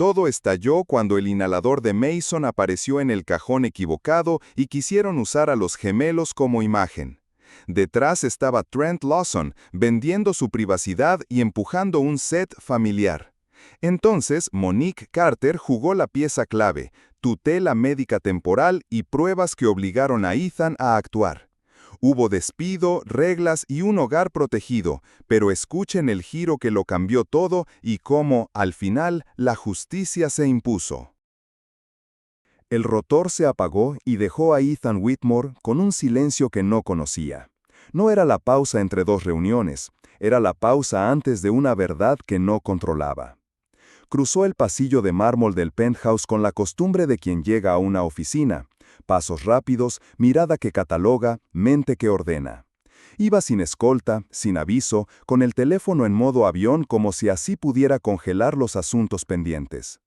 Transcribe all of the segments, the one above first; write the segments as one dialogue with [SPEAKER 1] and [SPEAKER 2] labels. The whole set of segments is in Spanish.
[SPEAKER 1] Todo estalló cuando el inhalador de Mason apareció en el cajón equivocado y quisieron usar a los gemelos como imagen. Detrás estaba Trent Lawson, vendiendo su privacidad y empujando un set familiar. Entonces, Monique Carter jugó la pieza clave, tutela médica temporal y pruebas que obligaron a Ethan a actuar. Hubo despido, reglas y un hogar protegido, pero escuchen el giro que lo cambió todo y cómo, al final, la justicia se impuso. El rotor se apagó y dejó a Ethan Whitmore con un silencio que no conocía. No era la pausa entre dos reuniones, era la pausa antes de una verdad que no controlaba. Cruzó el pasillo de mármol del penthouse con la costumbre de quien llega a una oficina. Pasos rápidos, mirada que cataloga, mente que ordena. Iba sin escolta, sin aviso, con el teléfono en modo avión como si así pudiera congelar los asuntos pendientes.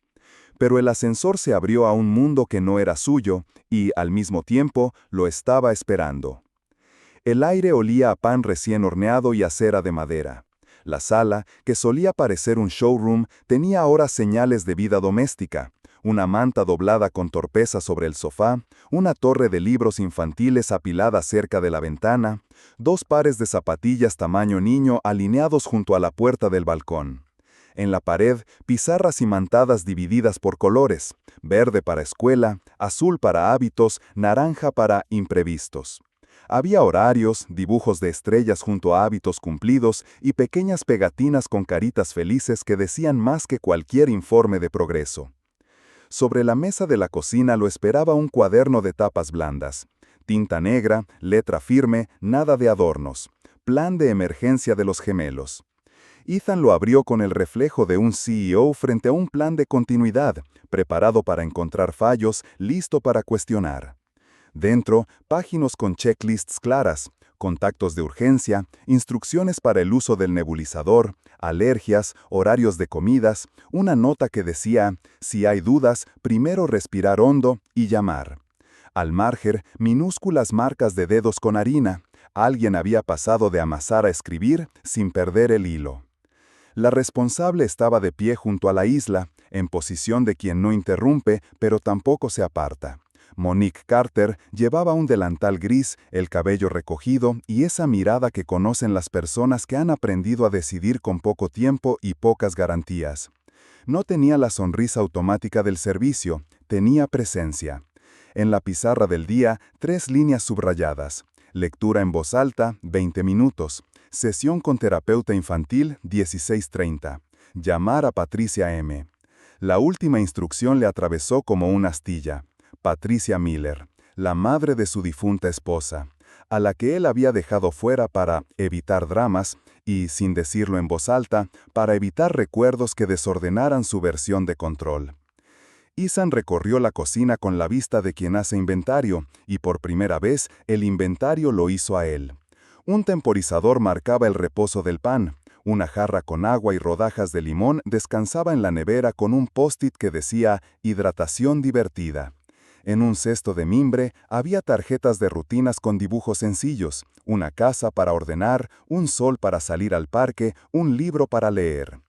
[SPEAKER 1] Pero el ascensor se abrió a un mundo que no era suyo y, al mismo tiempo, lo estaba esperando. El aire olía a pan recién horneado y a cera de madera. La sala, que solía parecer un showroom, tenía ahora señales de vida doméstica. Una manta doblada con torpeza sobre el sofá, una torre de libros infantiles apilada cerca de la ventana, 2 pares de zapatillas tamaño niño alineados junto a la puerta del balcón. En la pared, pizarras imantadas divididas por colores, verde para escuela, azul para hábitos, naranja para imprevistos. Había horarios, dibujos de estrellas junto a hábitos cumplidos y pequeñas pegatinas con caritas felices que decían más que cualquier informe de progreso. Sobre la mesa de la cocina lo esperaba un cuaderno de tapas blandas. Tinta negra, letra firme, nada de adornos. Plan de emergencia de los gemelos. Ethan lo abrió con el reflejo de un CEO frente a un plan de continuidad, preparado para encontrar fallos, listo para cuestionar. Dentro, páginas con checklists claras, contactos de urgencia, instrucciones para el uso del nebulizador, alergias, horarios de comidas, una nota que decía, si hay dudas, primero respirar hondo y llamar. Al margen, minúsculas marcas de dedos con harina. Alguien había pasado de amasar a escribir sin perder el hilo. La responsable estaba de pie junto a la isla, en posición de quien no interrumpe, pero tampoco se aparta. Monique Carter llevaba un delantal gris, el cabello recogido y esa mirada que conocen las personas que han aprendido a decidir con poco tiempo y pocas garantías. No tenía la sonrisa automática del servicio, tenía presencia. En la pizarra del día, 3 líneas subrayadas. Lectura en voz alta, 20 minutos. Sesión con terapeuta infantil, 16:30. Llamar a Patricia M. La última instrucción le atravesó como una astilla. Patricia Miller, la madre de su difunta esposa, a la que él había dejado fuera para evitar dramas y, sin decirlo en voz alta, para evitar recuerdos que desordenaran su versión de control. Ethan recorrió la cocina con la vista de quien hace inventario, y por primera vez el inventario lo hizo a él. Un temporizador marcaba el reposo del pan. Una jarra con agua y rodajas de limón descansaba en la nevera con un post-it que decía «Hidratación divertida». En un cesto de mimbre había tarjetas de rutinas con dibujos sencillos, una casa para ordenar, un sol para salir al parque, un libro para leer.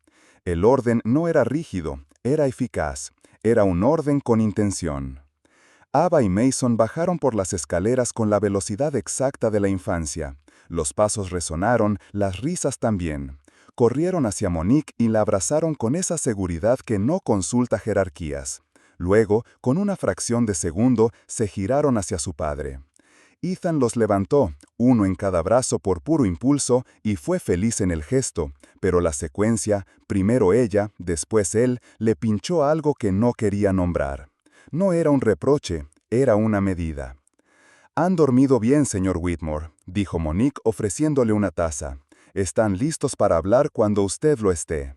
[SPEAKER 1] El orden no era rígido, era eficaz. Era un orden con intención. Ava y Mason bajaron por las escaleras con la velocidad exacta de la infancia. Los pasos resonaron, las risas también. Corrieron hacia Monique y la abrazaron con esa seguridad que no consulta jerarquías. Luego, con una fracción de segundo, se giraron hacia su padre. Ethan los levantó, uno en cada brazo por puro impulso, y fue feliz en el gesto, pero la secuencia, primero ella, después él, le pinchó algo que no quería nombrar. No era un reproche, era una medida. «Han dormido bien, señor Whitmore», dijo Monique ofreciéndole una taza. «Están listos para hablar cuando usted lo esté».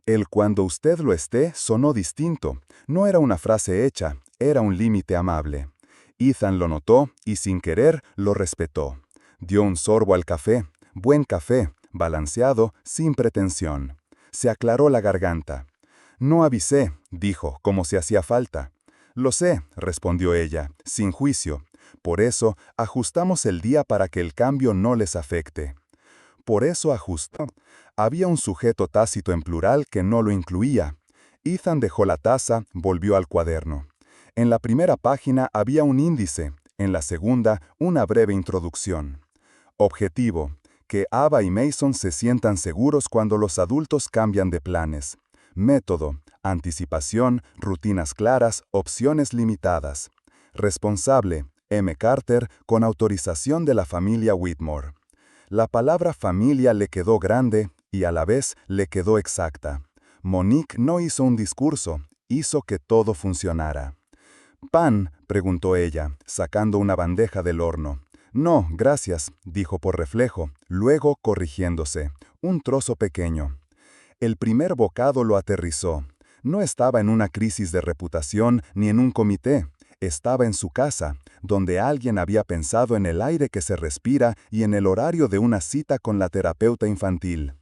[SPEAKER 1] El «cuando usted lo esté» sonó distinto. No era una frase hecha, era un límite amable. Ethan lo notó y, sin querer, lo respetó. Dio un sorbo al café. Buen café, balanceado, sin pretensión. Se aclaró la garganta. «No avisé», dijo, como si hacía falta. «Lo sé», respondió ella, sin juicio. «Por eso, ajustamos el día para que el cambio no les afecte». Por eso ajustó. Había un sujeto tácito en plural que no lo incluía.
[SPEAKER 2] Ethan dejó la taza, volvió al cuaderno. En la primera página había un índice, en la segunda una breve introducción. Objetivo: que Ava y Mason se sientan seguros cuando los adultos cambian de planes. Método: anticipación, rutinas claras, opciones limitadas. Responsable: M. Carter, con autorización de la familia Whitmore. La palabra familia le quedó grande y a la vez le quedó exacta. Monique no hizo un discurso, hizo que todo funcionara. «¿Pan?», preguntó ella, sacando una bandeja del horno. «No, gracias», dijo por reflejo, luego corrigiéndose. «Un trozo pequeño». El primer bocado lo aterrizó. No estaba en una crisis de reputación ni en un comité. Estaba en su casa, donde alguien había pensado en el aire que se respira y en el horario de una cita con la terapeuta infantil.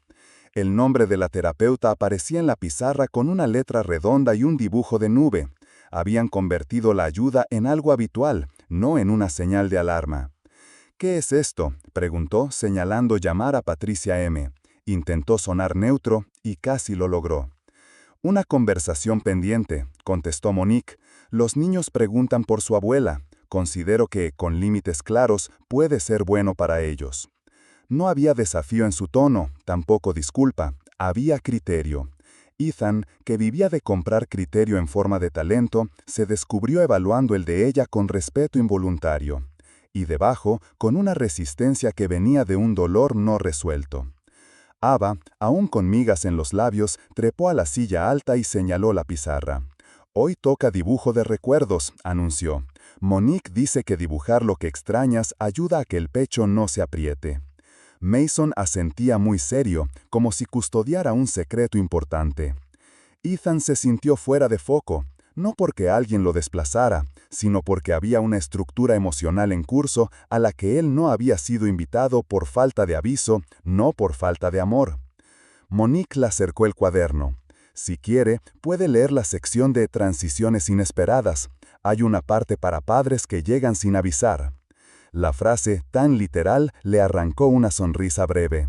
[SPEAKER 2] El nombre de la terapeuta aparecía en la pizarra con una letra redonda y un dibujo de nube. Habían convertido la ayuda en algo habitual, no en una señal de alarma. «¿Qué es esto?», preguntó, señalando llamar a Patricia M. Intentó sonar neutro y casi lo logró. «Una conversación pendiente», contestó Monique. «Los niños preguntan por su abuela. Considero que, con límites claros, puede ser bueno para ellos». No había desafío en su tono, tampoco disculpa, había criterio. Ethan, que vivía de comprar criterio en forma de talento, se descubrió evaluando el de ella con respeto involuntario. Y debajo, con una resistencia que venía de un dolor no resuelto. Ava, aún con migas en los labios, trepó a la silla alta y señaló la pizarra. «Hoy toca dibujo de recuerdos», anunció. «Monique dice que dibujar lo que extrañas ayuda a que el pecho no se apriete». Mason asentía muy serio, como si custodiara un secreto importante. Ethan se sintió fuera de foco, no porque alguien lo desplazara, sino porque había una estructura emocional en curso a la que él no había sido invitado por falta de aviso, no por falta de amor. Monique le acercó el cuaderno. «Si quiere, puede leer la sección de transiciones inesperadas. Hay una parte para padres que llegan sin avisar». La frase, tan literal, le arrancó una sonrisa breve.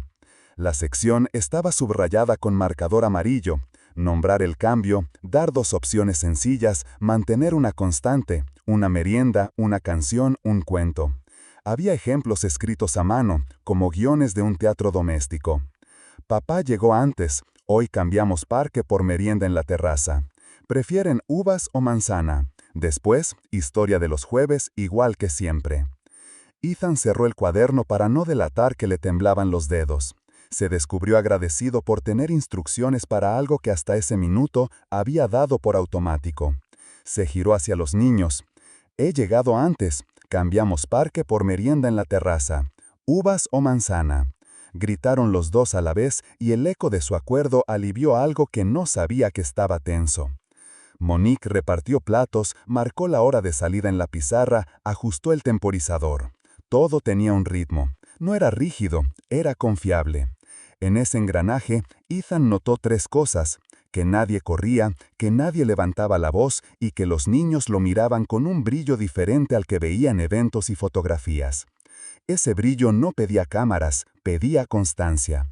[SPEAKER 2] La sección estaba subrayada con marcador amarillo. Nombrar el cambio, dar dos opciones sencillas, mantener una constante, una merienda, una canción, un cuento. Había ejemplos escritos a mano, como guiones de un teatro doméstico. «Papá llegó antes. Hoy cambiamos parque por merienda en la terraza. ¿Prefieren uvas o manzana? Después, historia de los jueves, igual que siempre». Ethan cerró el cuaderno para no delatar que le temblaban los dedos. Se descubrió agradecido por tener instrucciones para algo que hasta ese minuto había dado por automático. Se giró hacia los niños. «He llegado antes. Cambiamos parque por merienda en la terraza. ¿Uvas o manzana?», gritaron los dos a la vez y el eco de su acuerdo alivió algo que no sabía que estaba tenso. Monique repartió platos, marcó la hora de salida en la pizarra, ajustó el temporizador. Todo tenía un ritmo. No era rígido, era confiable. En ese engranaje, Ethan notó tres cosas: que nadie corría, que nadie levantaba la voz y que los niños lo miraban con un brillo diferente al que veía en eventos y fotografías. Ese brillo no pedía cámaras, pedía constancia.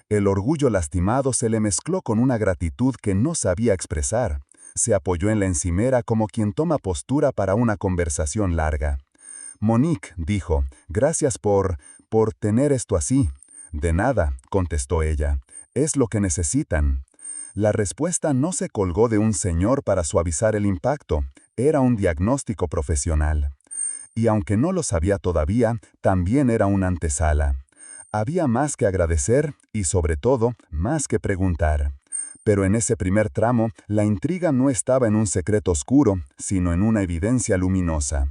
[SPEAKER 2] El orgullo lastimado se le mezcló con una gratitud que no sabía expresar. Se apoyó en la encimera como quien toma postura para una conversación larga. «Monique», dijo, «gracias por tener esto así». «De nada», contestó ella, «es lo que necesitan». La respuesta no se colgó de un señor para suavizar el impacto, era un diagnóstico profesional. Y aunque no lo sabía todavía, también era una antesala. Había más que agradecer y, sobre todo, más que preguntar. Pero en ese primer tramo, la intriga no estaba en un secreto oscuro, sino en una evidencia luminosa.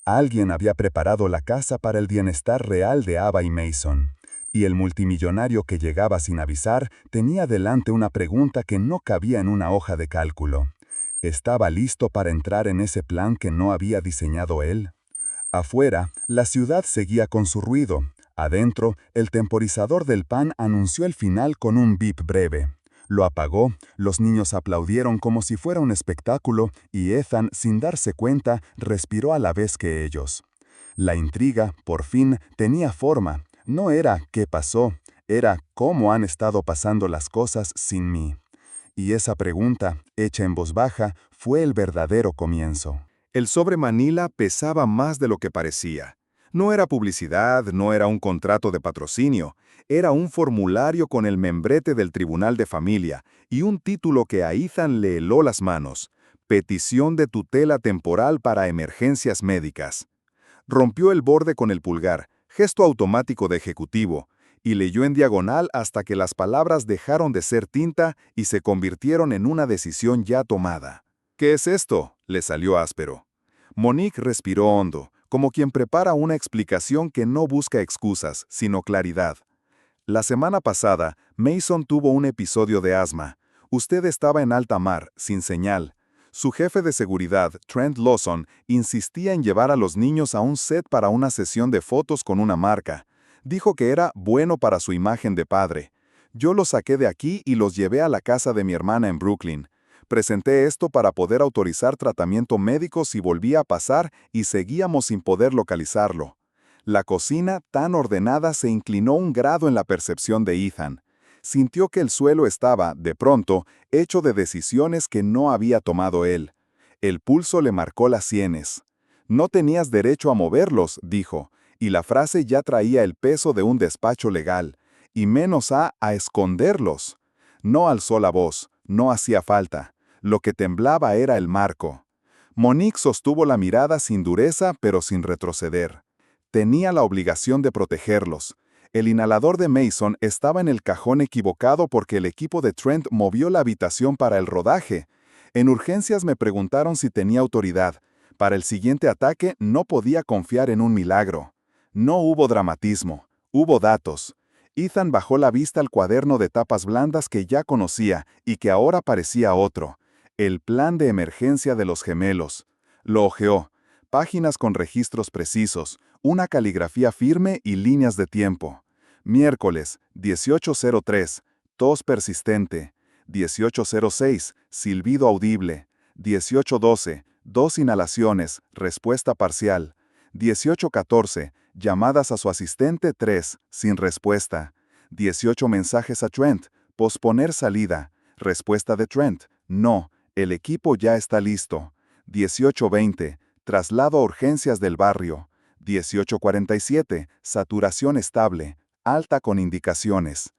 [SPEAKER 2] Alguien había preparado la casa para el bienestar real de Ava y Mason. Y el multimillonario que llegaba sin avisar tenía delante una pregunta que no cabía en una hoja de cálculo. ¿Estaba listo para entrar en ese plan que no había diseñado él? Afuera, la ciudad seguía con su ruido. Adentro, el temporizador del pan anunció el final con un bip breve. Lo apagó, los niños aplaudieron como si fuera un espectáculo y Ethan, sin darse cuenta, respiró a la vez que ellos. La intriga, por fin, tenía forma. No era «¿qué pasó?», era «¿cómo han estado pasando las cosas sin mí?». Y esa pregunta, hecha en voz baja, fue el verdadero comienzo.
[SPEAKER 1] El sobre Manila pesaba más de lo que parecía. No era publicidad, no era un contrato de patrocinio, era un formulario con el membrete del Tribunal de Familia y un título que a Ethan le heló las manos: Petición de tutela temporal para emergencias médicas. Rompió el borde con el pulgar, gesto automático de ejecutivo, y leyó en diagonal hasta que las palabras dejaron de ser tinta y se convirtieron en una decisión ya tomada. ¿Qué es esto?, le salió áspero. Monique respiró hondo, como quien prepara una explicación que no busca excusas, sino claridad. La semana pasada, Mason tuvo un episodio de asma. Usted estaba en alta mar, sin señal. Su jefe de seguridad, Trent Lawson, insistía en llevar a los niños a un set para una sesión de fotos con una marca. Dijo que era bueno para su imagen de padre. Yo los saqué de aquí y los llevé a la casa de mi hermana en Brooklyn. Presenté esto para poder autorizar tratamiento médico si volvía a pasar y seguíamos sin poder localizarlo. La cocina, tan ordenada, se inclinó un grado en la percepción de Ethan. Sintió que el suelo estaba, de pronto, hecho de decisiones que no había tomado él. El pulso le marcó las sienes. No tenías derecho a moverlos, dijo, y la frase ya traía el peso de un despacho legal, y menos a esconderlos. No alzó la voz, no hacía falta. Lo que temblaba era el marco. Monique sostuvo la mirada sin dureza, pero sin retroceder. Tenía la obligación de protegerlos. El inhalador de Mason estaba en el cajón equivocado porque el equipo de Trent movió la habitación para el rodaje. En urgencias me preguntaron si tenía autoridad. Para el siguiente ataque no podía confiar en un milagro. No hubo dramatismo, hubo datos. Ethan bajó la vista al cuaderno de tapas blandas que ya conocía y que ahora parecía otro. El plan de emergencia de los gemelos. Lo hojeó. Páginas con registros precisos, una caligrafía firme y líneas de tiempo. Miércoles, 18:03, tos persistente. 18:06, silbido audible. 18:12, 2 inhalaciones, respuesta parcial. 18:14, llamadas a su asistente 3, sin respuesta. 18 mensajes a Trent, posponer salida. Respuesta de Trent, no, el equipo ya está listo. 18:20, traslado a urgencias del barrio. 18:47, saturación estable, alta con indicaciones.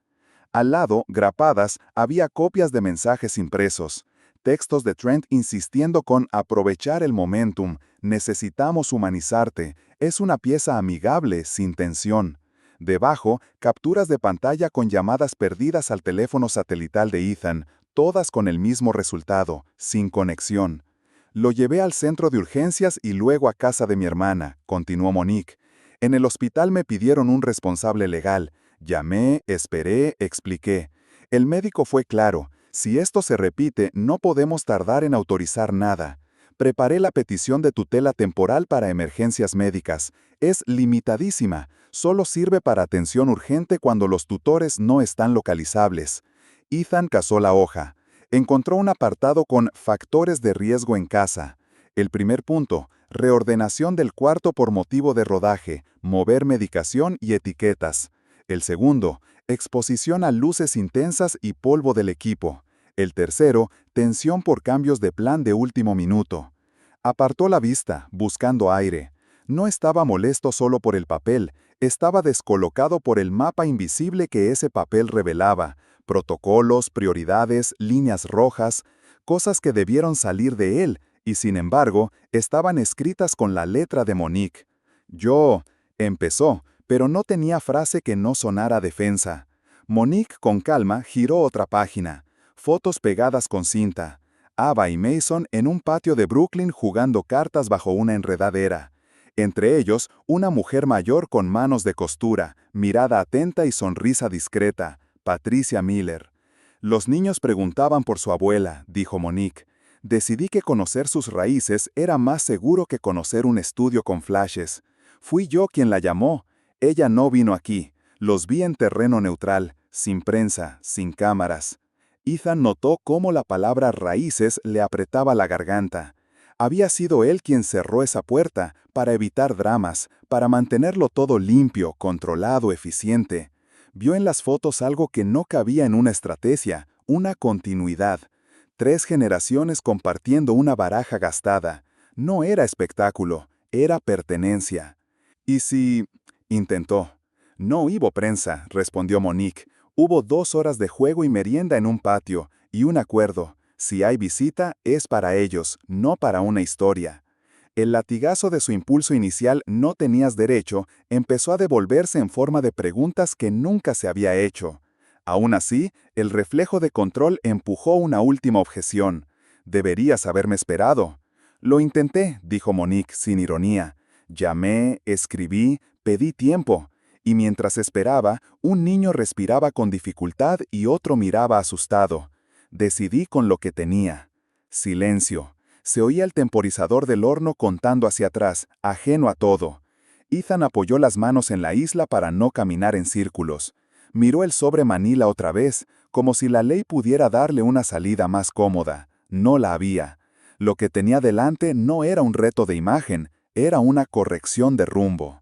[SPEAKER 1] Al lado, grapadas, había copias de mensajes impresos. Textos de Trent insistiendo con aprovechar el momentum, necesitamos humanizarte, es una pieza amigable, sin tensión. Debajo, capturas de pantalla con llamadas perdidas al teléfono satelital de Ethan, todas con el mismo resultado, sin conexión. Lo llevé al centro de urgencias y luego a casa de mi hermana, continuó Monique. En el hospital me pidieron un responsable legal. Llamé, esperé, expliqué. El médico fue claro. Si esto se repite, no podemos tardar en autorizar nada. Preparé la petición de tutela temporal para emergencias médicas. Es limitadísima. Solo sirve para atención urgente cuando los tutores no están localizables. Ethan cazó la hoja. Encontró un apartado con factores de riesgo en casa. El primer punto, reordenación del cuarto por motivo de rodaje, mover medicación y etiquetas. El segundo, exposición a luces intensas y polvo del equipo. El tercero, tensión por cambios de plan de último minuto. Apartó la vista, buscando aire. No estaba molesto solo por el papel, estaba descolocado por el mapa invisible que ese papel revelaba. Protocolos, prioridades, líneas rojas, cosas que debieron salir de él, y sin embargo, estaban escritas con la letra de Monique. Empezó, pero no tenía frase que no sonara defensa. Monique, con calma, giró otra página. Fotos pegadas con cinta. Ava y Mason en un patio de Brooklyn jugando cartas bajo una enredadera. Entre ellos, una mujer mayor con manos de costura, mirada atenta y sonrisa discreta. Patricia Miller. Los niños preguntaban por su abuela, dijo Monique. Decidí que conocer sus raíces era más seguro que conocer un estudio con flashes. Fui yo quien la llamó. Ella no vino aquí. Los vi en terreno neutral, sin prensa, sin cámaras. Ethan notó cómo la palabra raíces le apretaba la garganta. Había sido él quien cerró esa puerta, para evitar dramas, para mantenerlo todo limpio, controlado, eficiente. Vio en las fotos algo que no cabía en una estrategia,
[SPEAKER 2] Una continuidad. 3 generaciones compartiendo una baraja gastada. No era espectáculo, era pertenencia. ¿Y si...? Intentó. No hubo prensa, respondió Monique. Hubo 2 horas de juego y merienda en un patio, y un acuerdo. Si hay visita, es para ellos, no para una historia. El latigazo de su impulso inicial "no tenías derecho" empezó a devolverse en forma de preguntas que nunca se había hecho. Aún así, el reflejo de control empujó una última objeción. «Deberías haberme esperado». «Lo intenté», dijo Monique sin ironía. «Llamé, escribí, pedí tiempo». Y mientras esperaba, un niño respiraba con dificultad y otro miraba asustado. Decidí con lo que tenía. Silencio. Se oía el temporizador del horno contando hacia atrás, ajeno a todo. Ethan apoyó las manos en la isla para no caminar en círculos. Miró el sobre Manila otra vez, como si la ley pudiera darle una salida más cómoda. No la había. Lo que tenía delante no era un reto de imagen, era una corrección de rumbo.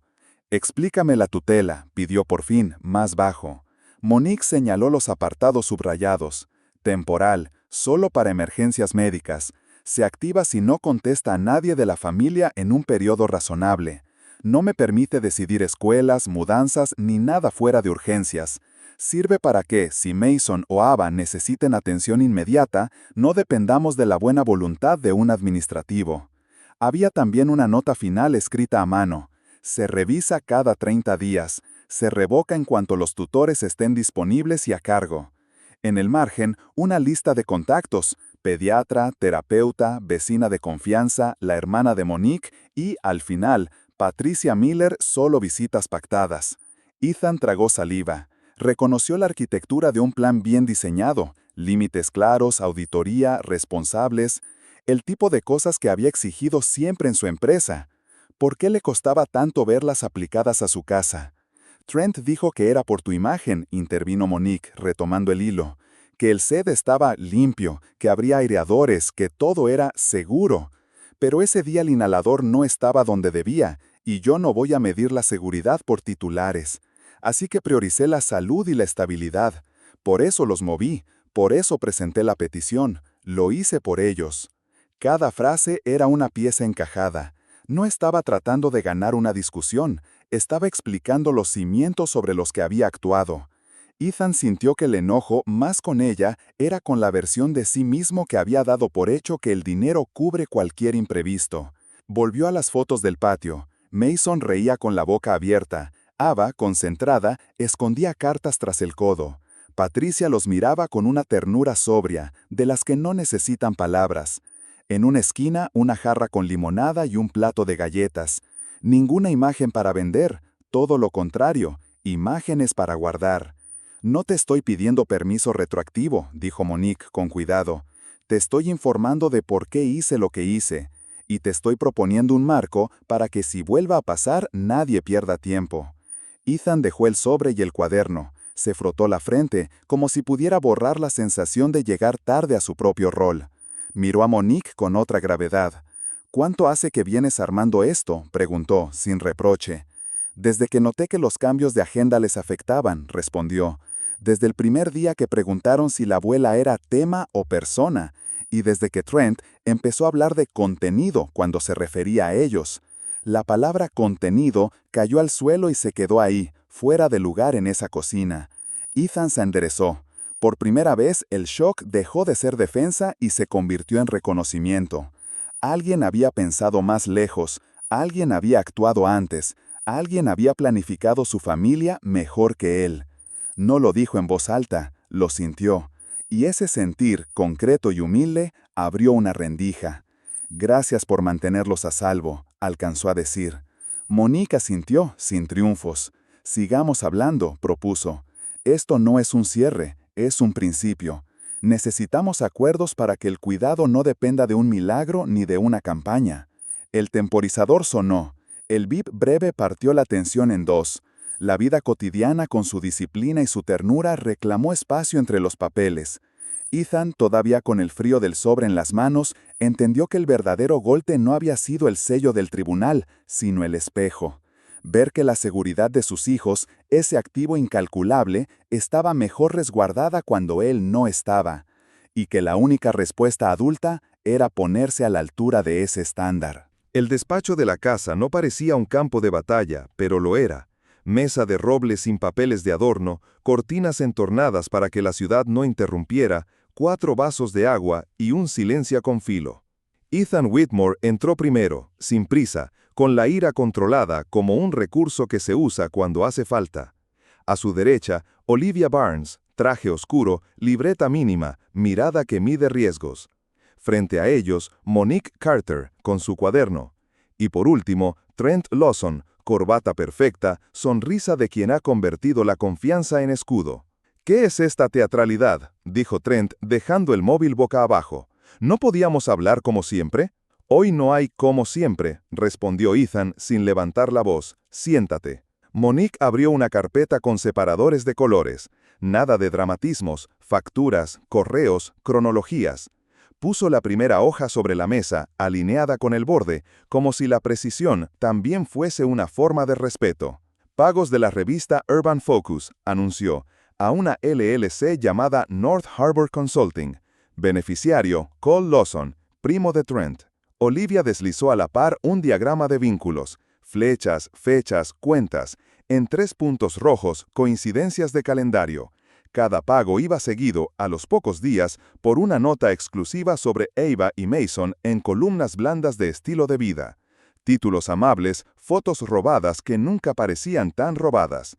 [SPEAKER 2] «Explícame la tutela», pidió por fin, más bajo. Monique señaló los apartados subrayados. «Temporal, solo para emergencias médicas. Se activa si no contesta a nadie de la familia en un periodo razonable. No me permite decidir escuelas, mudanzas ni nada fuera de urgencias. Sirve para que, si Mason o Ava necesiten atención inmediata, no dependamos de la buena voluntad de un administrativo». Había también una nota final escrita a mano. Se revisa cada 30 días. Se revoca en cuanto los tutores estén disponibles y a cargo. En el margen, una lista de contactos: pediatra, terapeuta, vecina de confianza, la hermana de Monique y, al final, Patricia Miller, solo visitas pactadas. Ethan tragó saliva. Reconoció la arquitectura de un plan bien diseñado, límites claros, auditoría, responsables, el tipo de cosas que había exigido siempre en su empresa. ¿Por qué le costaba tanto verlas aplicadas a su casa? «Trent dijo que era por tu imagen», intervino Monique, retomando el hilo. «Que el set estaba limpio, que habría aireadores, que todo era seguro. Pero ese día el inhalador no estaba donde debía, y yo no voy a medir la seguridad por titulares. Así que prioricé la salud y la estabilidad. Por eso los moví, por eso presenté la petición. Lo hice por ellos». Cada frase era una pieza encajada. No estaba tratando de ganar una discusión, estaba explicando los cimientos sobre los que había actuado. Ethan sintió que el enojo, más con ella, era con la versión de sí mismo que había dado por hecho que el dinero cubre cualquier imprevisto. Volvió a las fotos del patio. Mason reía con la boca abierta. Ava, concentrada, escondía cartas tras el codo. Patricia los miraba con una ternura sobria, de las que no necesitan palabras. En una esquina, una jarra con limonada y un plato de galletas. Ninguna imagen para vender, todo lo contrario, imágenes para guardar. «No te estoy pidiendo permiso retroactivo», dijo Monique con cuidado. «Te estoy informando de por qué hice lo que hice. Y te estoy proponiendo un marco para que si vuelva a pasar nadie pierda tiempo». Ethan dejó el sobre y el cuaderno. Se frotó la frente, como si pudiera borrar la sensación de llegar tarde a su propio rol. Miró a Monique con otra gravedad. «¿Cuánto hace que vienes armando esto?», preguntó, sin reproche. «Desde que noté que los cambios de agenda les afectaban», respondió. «Desde el primer día que preguntaron si la abuela era tema o persona, y desde que Trent empezó a hablar de contenido cuando se refería a ellos. La palabra contenido cayó al suelo y se quedó ahí, fuera de lugar en esa cocina». Ethan se enderezó. Por primera vez, el shock dejó de ser defensa y se convirtió en reconocimiento. Alguien había pensado más lejos, alguien había actuado antes, alguien había planificado su familia mejor que él. No lo dijo en voz alta, lo sintió. Y ese sentir, concreto y humilde, abrió una rendija. «Gracias por mantenerlos a salvo», alcanzó a decir. Monique asintió, sin triunfos. «Sigamos hablando», propuso. «Esto no es un cierre. Es un principio. Necesitamos acuerdos para que el cuidado no dependa de un milagro ni de una campaña». El temporizador sonó. El bip breve partió la tensión en dos. La vida cotidiana con su disciplina y su ternura reclamó espacio entre los papeles. Ethan, todavía con el frío del sobre en las manos, entendió que el verdadero golpe no había sido el sello del tribunal, sino el espejo. Ver que la seguridad de sus hijos, ese activo incalculable, estaba mejor resguardada cuando él no estaba, y que la única respuesta adulta era ponerse a la altura de ese estándar.
[SPEAKER 1] El despacho de la casa no parecía un campo de batalla, pero lo era. Mesa de roble sin papeles de adorno, cortinas entornadas para que la ciudad no interrumpiera, 4 vasos de agua y un silencio con filo. Ethan Whitmore entró primero, sin prisa, con la ira controlada como un recurso que se usa cuando hace falta. A su derecha, Olivia Barnes, traje oscuro, libreta mínima, mirada que mide riesgos. Frente a ellos, Monique Carter, con su cuaderno. Y por último, Trent Lawson, corbata perfecta, sonrisa de quien ha convertido la confianza en escudo. «¿Qué es esta teatralidad?», dijo Trent, dejando el móvil boca abajo. «¿No podíamos hablar como siempre?». «Hoy no hay como siempre», respondió Ethan sin levantar la voz. «Siéntate». Monique abrió una carpeta con separadores de colores. Nada de dramatismos, facturas, correos, cronologías. Puso la primera hoja sobre la mesa, alineada con el borde, como si la precisión también fuese una forma de respeto. «Pagos de la revista Urban Focus», anunció, a una LLC llamada North Harbor Consulting. Beneficiario, Cole Lawson, primo de Trent. Olivia deslizó a la par un diagrama de vínculos, flechas, fechas, cuentas, en 3 puntos rojos, coincidencias de calendario. Cada pago iba seguido, a los pocos días, por una nota exclusiva sobre Ava y Mason en columnas blandas de estilo de vida. Títulos amables, fotos robadas que nunca parecían tan robadas.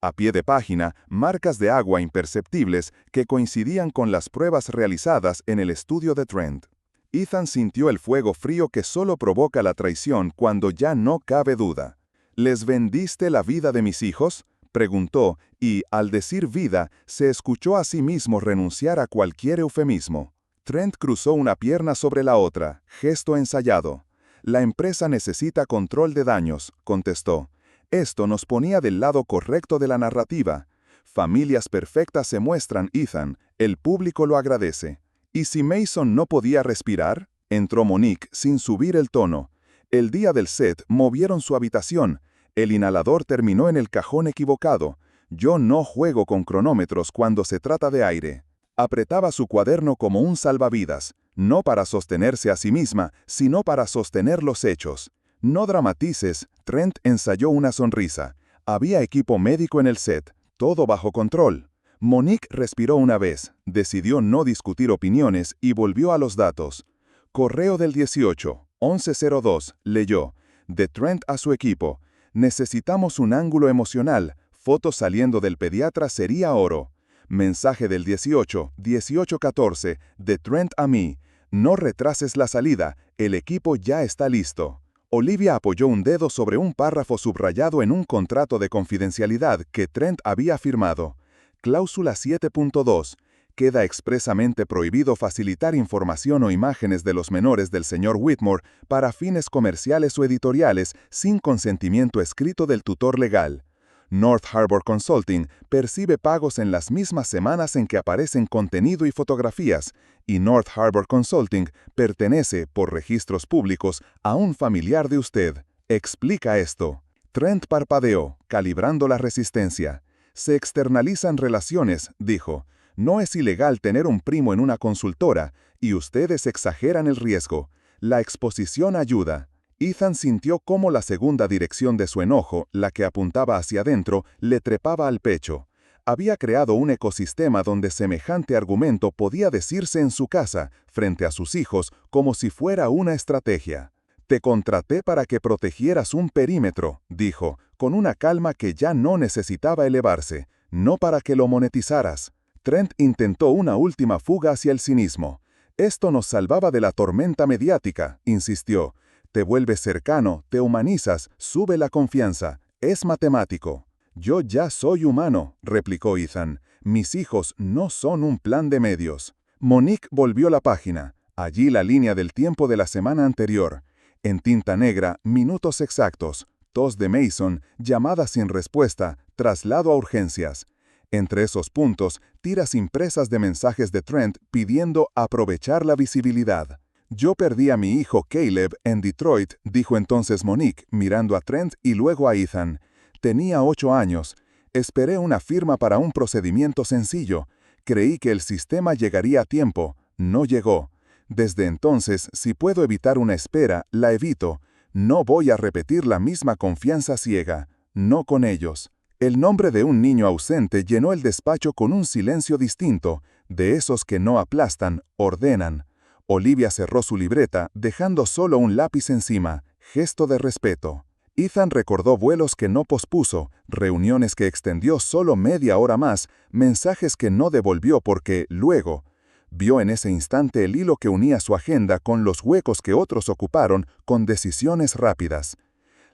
[SPEAKER 1] A pie de página, marcas de agua imperceptibles que coincidían con las pruebas realizadas en el estudio de Trent. Ethan sintió el fuego frío que solo provoca la traición cuando ya no cabe duda. «¿Les vendiste la vida de mis hijos?», preguntó, y, al decir vida, se escuchó a sí mismo renunciar a cualquier eufemismo. Trent cruzó una pierna sobre la otra, gesto ensayado. «La empresa necesita control de daños», contestó. Esto nos ponía del lado correcto de la narrativa. Familias perfectas se muestran, Ethan, el público lo agradece. ¿Y si Mason no podía respirar?, entró Monique sin subir el tono. El día del set movieron su habitación. El inhalador terminó en el cajón equivocado. Yo no juego con cronómetros cuando se trata de aire. Apretaba su cuaderno como un salvavidas, no para sostenerse a sí misma, sino para sostener los hechos. «No dramatices», Trent ensayó una sonrisa. Había equipo médico en el set, todo bajo control. Monique respiró una vez, decidió no discutir opiniones y volvió a los datos. Correo del 18, 11:02, leyó. De Trent a su equipo. «Necesitamos un ángulo emocional. Foto saliendo del pediatra sería oro». Mensaje del 18, 18:14, de Trent a mí. «No retrases la salida, el equipo ya está listo». Olivia apoyó un dedo sobre un párrafo subrayado en un contrato de confidencialidad que Trent había firmado. Cláusula 7.2. Queda expresamente prohibido facilitar información o imágenes de los menores del señor Whitmore para fines comerciales o editoriales sin consentimiento escrito del tutor legal. North Harbor Consulting percibe pagos en las mismas semanas en que aparecen contenido y fotografías, y North Harbor Consulting pertenece, por registros públicos, a un familiar de usted. Explica esto. Trent parpadeó, calibrando la resistencia. «Se externalizan relaciones», dijo. «No es ilegal tener un primo en una consultora, y ustedes exageran el riesgo. La exposición ayuda». Ethan sintió cómo la segunda dirección de su enojo, la que apuntaba hacia adentro, le trepaba al pecho. Había creado un ecosistema donde semejante argumento podía decirse en su casa, frente a sus hijos, como si fuera una estrategia. «Te contraté para que protegieras un perímetro», dijo, con una calma que ya no necesitaba elevarse, «no para que lo monetizaras». Trent intentó una última fuga hacia el cinismo. «Esto nos salvaba de la tormenta mediática», insistió. «Te vuelves cercano, te humanizas, sube la confianza. Es matemático». «Yo ya soy humano», replicó Ethan. «Mis hijos no son un plan de medios». Monique volvió la página. Allí la línea del tiempo de la semana anterior. En tinta negra, minutos exactos. Tos de Mason, llamada sin respuesta, traslado a urgencias. Entre esos puntos, tiras impresas de mensajes de Trent pidiendo aprovechar la visibilidad.
[SPEAKER 2] Yo perdí a mi hijo Caleb en Detroit, dijo entonces Monique, mirando a Trent y luego a Ethan. Tenía 8 años. Esperé una firma para un procedimiento sencillo. Creí que el sistema llegaría a tiempo. No llegó. Desde entonces, si puedo evitar una espera, la evito. No voy a repetir la misma confianza ciega. No con ellos. El nombre de un niño ausente llenó el despacho con un silencio distinto, de esos que no aplastan, ordenan. Olivia cerró su libreta, dejando solo un lápiz encima, gesto de respeto. Ethan recordó vuelos que no pospuso, reuniones que extendió solo media hora más, mensajes que no devolvió porque, luego, vio en ese instante el hilo que unía su agenda con los huecos que otros ocuparon con decisiones rápidas.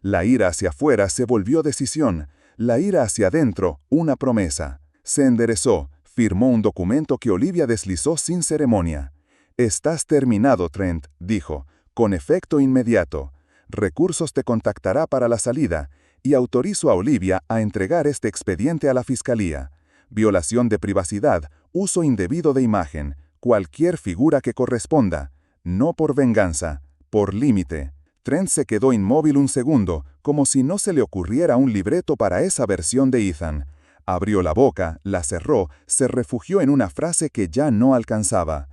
[SPEAKER 2] La ira hacia afuera se volvió decisión, la ira hacia adentro, una promesa. Se enderezó, firmó un documento que Olivia deslizó sin ceremonia. «Estás terminado, Trent», dijo, con efecto inmediato. «Recursos te contactará para la salida», y autorizó a Olivia a entregar este expediente a la fiscalía. Violación de privacidad, uso indebido de imagen, cualquier figura que corresponda. No por venganza, por límite. Trent se quedó inmóvil un segundo, como si no se le ocurriera un libreto para esa versión de Ethan. Abrió la boca, la cerró, se refugió en una frase que ya no alcanzaba.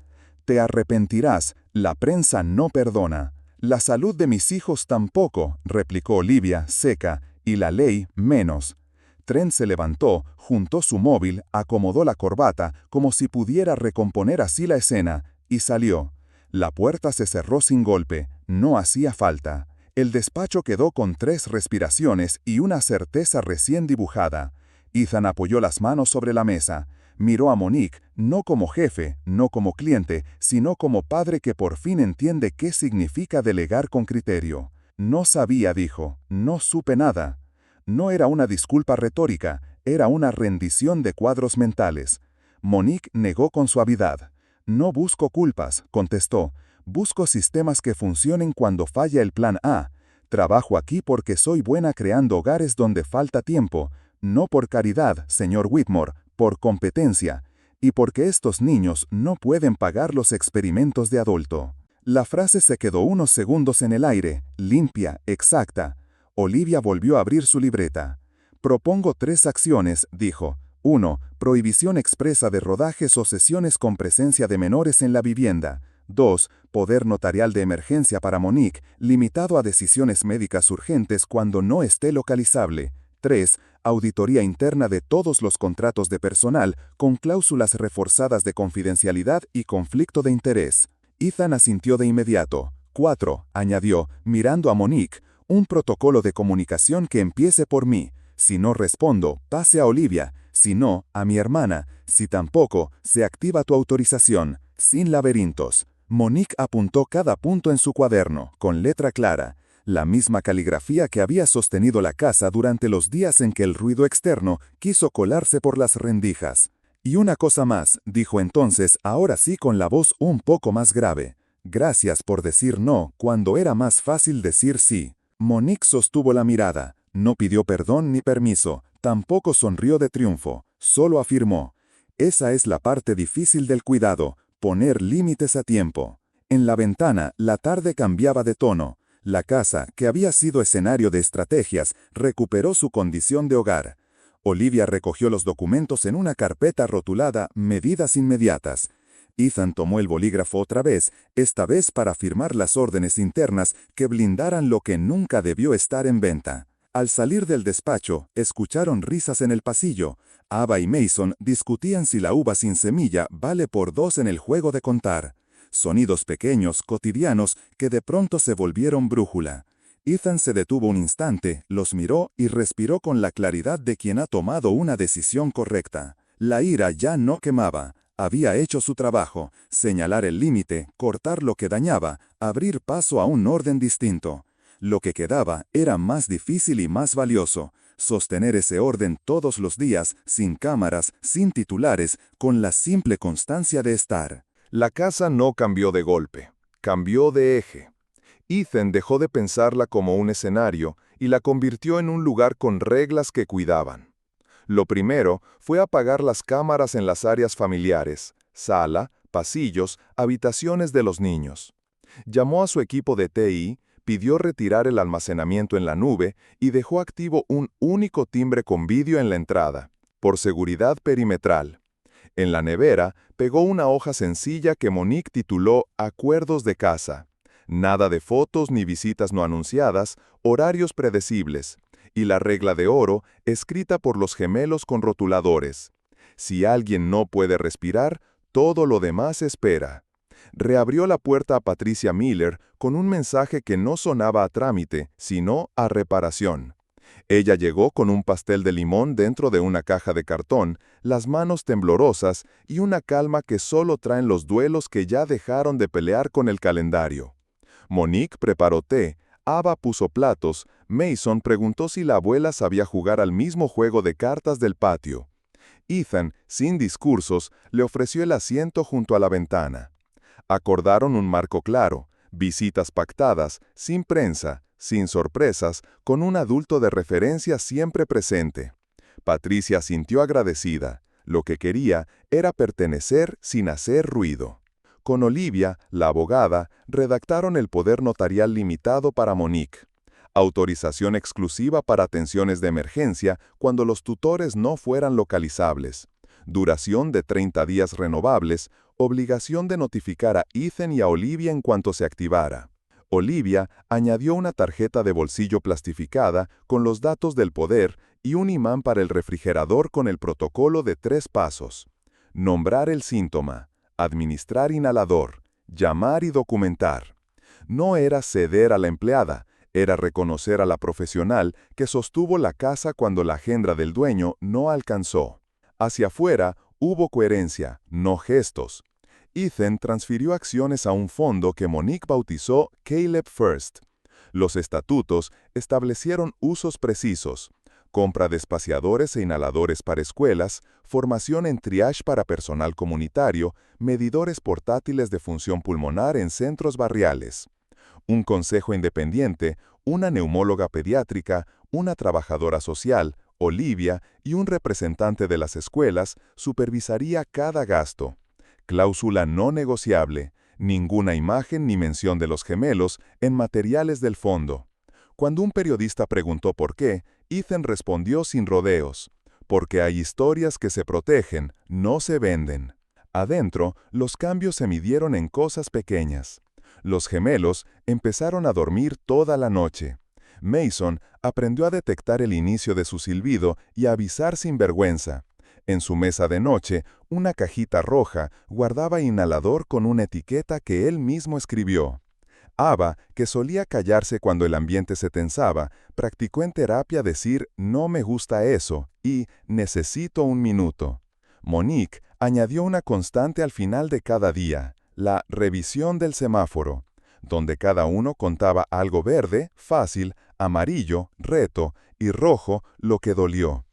[SPEAKER 2] «Te arrepentirás, la prensa no perdona». «La salud de mis hijos tampoco», replicó Olivia, seca, «y la ley menos». Trent se levantó, juntó su móvil, acomodó la corbata, como si pudiera recomponer así la escena, y salió. La puerta se cerró sin golpe, no hacía falta. El despacho quedó con 3 respiraciones y una certeza recién dibujada. Ethan apoyó las manos sobre la mesa. Miró a Monique, no como jefe, no como cliente, sino como padre que por fin entiende qué significa delegar con criterio. «No sabía», dijo, «no supe nada». No era una disculpa retórica, era una rendición de cuadros mentales. Monique negó con suavidad. «No busco culpas», contestó. «Busco sistemas que funcionen cuando falla el plan A. Trabajo aquí porque soy buena creando hogares donde falta tiempo. No por caridad, señor Whitmore, por competencia. Y porque estos niños no pueden pagar los experimentos de adulto». La frase se quedó unos segundos en el aire, limpia, exacta. Olivia volvió a abrir su libreta. «Propongo 3 acciones», dijo. 1. Prohibición expresa de rodajes o sesiones con presencia de menores en la vivienda. 2. Poder notarial de emergencia para Monique, limitado a decisiones médicas urgentes cuando no esté localizable. 3. Auditoría interna de todos los contratos de personal, con cláusulas reforzadas de confidencialidad y conflicto de interés. Ethan asintió de inmediato. 4. Añadió, mirando a Monique. Un protocolo de comunicación que empiece por mí. Si no respondo, pase a Olivia. Si no, a mi hermana. Si tampoco, se activa tu autorización. Sin laberintos. Monique apuntó cada punto en su cuaderno, con letra clara. La misma caligrafía que había sostenido la casa durante los días en que el ruido externo quiso colarse por las rendijas. «Y una cosa más», dijo entonces, ahora sí con la voz un poco más grave. «Gracias por decir no cuando era más fácil decir sí». Monique sostuvo la mirada, no pidió perdón ni permiso, tampoco sonrió de triunfo, solo afirmó. «Esa es la parte difícil del cuidado, poner límites a tiempo». En la ventana, la tarde cambiaba de tono. La casa, que había sido escenario de estrategias, recuperó su condición de hogar. Olivia recogió los documentos en una carpeta rotulada «Medidas inmediatas». Ethan tomó el bolígrafo otra vez, esta vez para firmar las órdenes internas que blindaran lo que nunca debió estar en venta. Al salir del despacho, escucharon risas en el pasillo. Ava y Mason discutían si la uva sin semilla vale por 2 en el juego de contar. Sonidos pequeños, cotidianos, que de pronto se volvieron brújula. Ethan se detuvo un instante, los miró y respiró con la claridad de quien ha tomado una decisión correcta. La ira ya no quemaba. Había hecho su trabajo, señalar el límite, cortar lo que dañaba, abrir paso a un orden distinto. Lo que quedaba era más difícil y más valioso, sostener ese orden todos los días, sin cámaras, sin titulares, con la simple constancia de estar.
[SPEAKER 1] La casa no cambió de golpe, cambió de eje. Ethan dejó de pensarla como un escenario y la convirtió en un lugar con reglas que cuidaban. Lo primero fue apagar las cámaras en las áreas familiares, sala, pasillos, habitaciones de los niños. Llamó a su equipo de TI, pidió retirar el almacenamiento en la nube y dejó activo un único timbre con vídeo en la entrada, por seguridad perimetral. En la nevera, pegó una hoja sencilla que Monique tituló Acuerdos de casa. Nada de fotos ni visitas no anunciadas, horarios predecibles. Y la regla de oro, escrita por los gemelos con rotuladores. Si alguien no puede respirar, todo lo demás espera. Reabrió la puerta a Patricia Miller con un mensaje que no sonaba a trámite, sino a reparación. Ella llegó con un pastel de limón dentro de una caja de cartón, las manos temblorosas y una calma que solo traen los duelos que ya dejaron de pelear con el calendario. Monique preparó té, Ava puso platos, Mason preguntó si la abuela sabía jugar al mismo juego de cartas del patio. Ethan, sin discursos, le ofreció el asiento junto a la ventana. Acordaron un marco claro, visitas pactadas, sin prensa, sin sorpresas, con un adulto de referencia siempre presente. Patricia sintió agradecida. Lo que quería era pertenecer sin hacer ruido. Con Olivia, la abogada, redactaron el poder notarial limitado para Monique. Autorización exclusiva para atenciones de emergencia cuando los tutores no fueran localizables. Duración de 30 días renovables, obligación de notificar a Ethan y a Olivia en cuanto se activara. Olivia añadió una tarjeta de bolsillo plastificada con los datos del poder y un imán para el refrigerador con el protocolo de 3 pasos. Nombrar el síntoma, administrar inhalador, llamar y documentar. No era ceder a la empleada, era reconocer a la profesional que sostuvo la casa cuando la agenda del dueño no alcanzó. Hacia afuera hubo coherencia, no gestos. Ethan transfirió acciones a un fondo que Monique bautizó Caleb First. Los estatutos establecieron usos precisos: compra de espaciadores e inhaladores para escuelas, formación en triage para personal comunitario, medidores portátiles de función pulmonar en centros barriales. Un consejo independiente, una neumóloga pediátrica, una trabajadora social, Olivia, y un representante de las escuelas supervisaría cada gasto. Cláusula no negociable, ninguna imagen ni mención de los gemelos en materiales del fondo. Cuando un periodista preguntó por qué, Ethan respondió sin rodeos: porque hay historias que se protegen, no se venden. Adentro, los cambios se midieron en cosas pequeñas. Los gemelos empezaron a dormir toda la noche. Mason aprendió a detectar el inicio de su silbido y a avisar sin vergüenza. En su mesa de noche, una cajita roja guardaba inhalador con una etiqueta que él mismo escribió. Ava, que solía callarse cuando el ambiente se tensaba, practicó en terapia decir «no me gusta eso» y «necesito un minuto». Monique añadió una constante al final de cada día, la revisión del semáforo, donde cada uno contaba algo verde, fácil, amarillo, reto, y rojo, lo que dolió.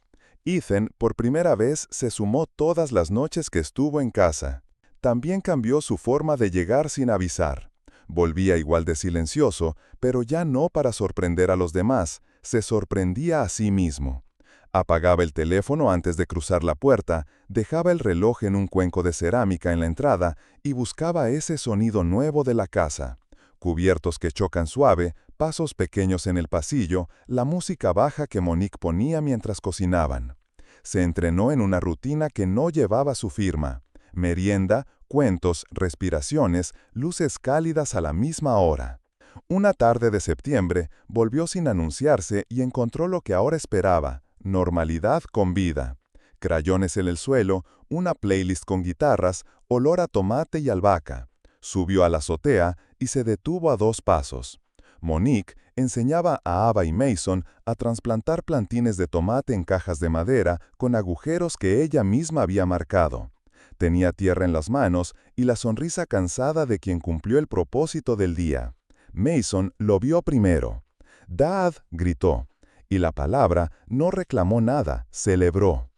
[SPEAKER 1] Ethan, por primera vez, se sumó todas las noches que estuvo en casa. También cambió su forma de llegar sin avisar. Volvía igual de silencioso, pero ya no para sorprender a los demás, se sorprendía a sí mismo. Apagaba el teléfono antes de cruzar la puerta, dejaba el reloj en un cuenco de cerámica en la entrada y buscaba ese sonido nuevo de la casa. Cubiertos que chocan suave, pasos pequeños en el pasillo, la música baja que Monique ponía mientras cocinaban. Se entrenó en una rutina que no llevaba su firma. Merienda, cuentos, respiraciones, luces cálidas a la misma hora. Una tarde de septiembre, volvió sin anunciarse y encontró lo que ahora esperaba: normalidad con vida. Crayones en el suelo, una playlist con guitarras, olor a tomate y albahaca. Subió a la azotea y se detuvo a 2 pasos. Monique enseñaba a Ava y Mason a trasplantar plantines de tomate en cajas de madera con agujeros que ella misma había marcado. Tenía tierra en las manos y la sonrisa cansada de quien cumplió el propósito del día. Mason lo vio primero. «Dad», gritó. Y la palabra no reclamó nada, celebró.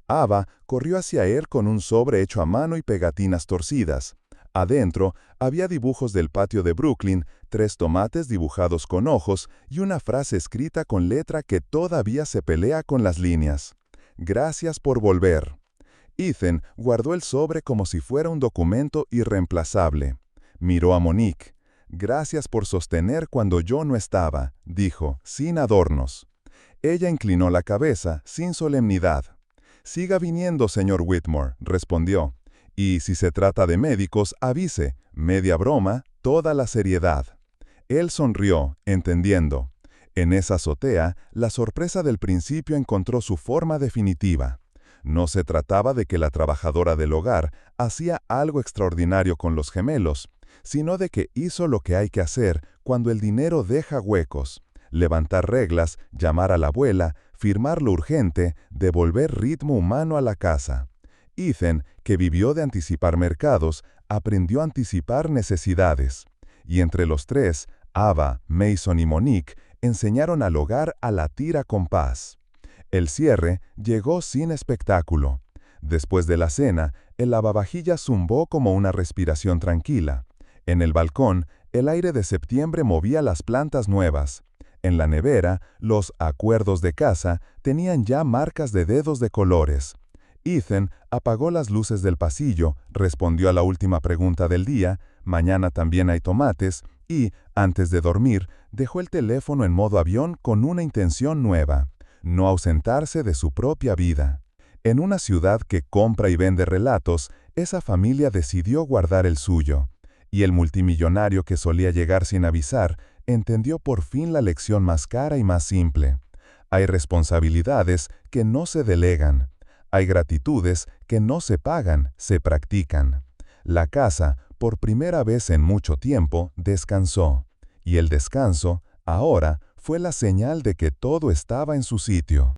[SPEAKER 1] Ava corrió hacia él con un sobre hecho a mano y pegatinas torcidas. Adentro había dibujos del patio de Brooklyn, 3 tomates dibujados con ojos y una frase escrita con letra que todavía se pelea con las líneas. «Gracias por volver». Ethan guardó el sobre como si fuera un documento irreemplazable. Miró a Monique.
[SPEAKER 2] Gracias por sostener cuando yo no estaba, dijo, sin adornos. Ella inclinó la cabeza, sin solemnidad. Siga viniendo, señor Whitmore, respondió. Y si se trata de médicos, avise, media broma, toda la seriedad. Él sonrió, entendiendo. En esa azotea, la sorpresa del principio encontró su forma definitiva. No se trataba de que la trabajadora del hogar hacía algo extraordinario con los gemelos, sino de que hizo lo que hay que hacer cuando el dinero deja huecos: levantar reglas, llamar a la abuela, firmar lo urgente, devolver ritmo humano a la casa. Ethan, que vivió de anticipar mercados, aprendió a anticipar necesidades. Y entre los tres, Ava, Mason y Monique enseñaron al hogar a latir a compás. El cierre llegó sin espectáculo. Después de la cena, el lavavajillas zumbó como una respiración tranquila. En el balcón, el aire de septiembre movía las plantas nuevas. En la nevera, los acuerdos de casa tenían ya marcas de dedos de colores. Ethan apagó las luces del pasillo, respondió a la última pregunta del día, mañana también hay tomates, y, antes de dormir, dejó el teléfono en modo avión con una intención nueva: no ausentarse de su propia vida. En una ciudad que compra y vende relatos, esa familia decidió guardar el suyo. Y el multimillonario que solía llegar sin avisar, entendió por fin la lección más cara y más simple. Hay responsabilidades que no se delegan. Hay gratitudes que no se pagan, se practican. La casa, por primera vez en mucho tiempo, descansó. Y el descanso, ahora, fue la señal de que todo estaba en su sitio.